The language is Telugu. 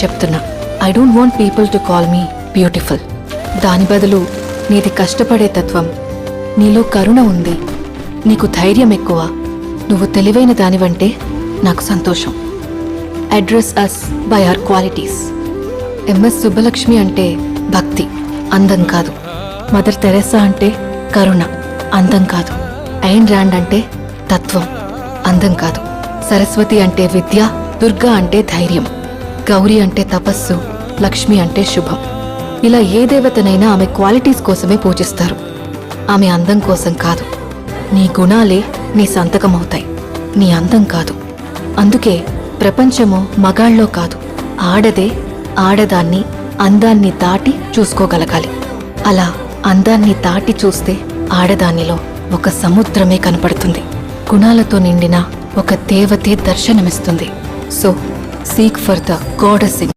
చెప్తున్నా, I don't want people to call me beautiful. దాని బదులు నీది కష్టపడే తత్వం, నీలో కరుణ ఉంది, నీకు ధైర్యం ఎక్కువ, నువ్వు తెలివైన దానివంటే నాకు సంతోషం. Address us by our qualities. M S Subbalakshmi అంటే భక్తి, అందం కాదు. మదర్ తెరెసా అంటే కరుణ, అందం కాదు. ఐన్ ర్యాండ్ అంటే తత్వం, అందం కాదు. సరస్వతి అంటే విద్య, దుర్గా అంటే ధైర్యం, గౌరీ అంటే తపస్సు, లక్ష్మి అంటే శుభం. ఇలా ఏ దేవతనైనా ఆమె క్వాలిటీస్ కోసమే పూజిస్తారు, ఆమె అందం కోసం కాదు. నీ గుణాలే నీ సంతకమవుతాయి, నీ అందం కాదు. అందుకే ప్రపంచము మగాళ్ళలో కాదు, ఆడదే ఆడదాన్ని అందాన్ని దాటి చూసుకోగలగాలి. అలా అందాన్ని దాటి చూస్తే ఆడదానిలో ఒక సముద్రమే కనపడుతుంది, గుణాలతో నిండిన ఒక దేవతే దర్శనమిస్తుంది. So seek for the goddess in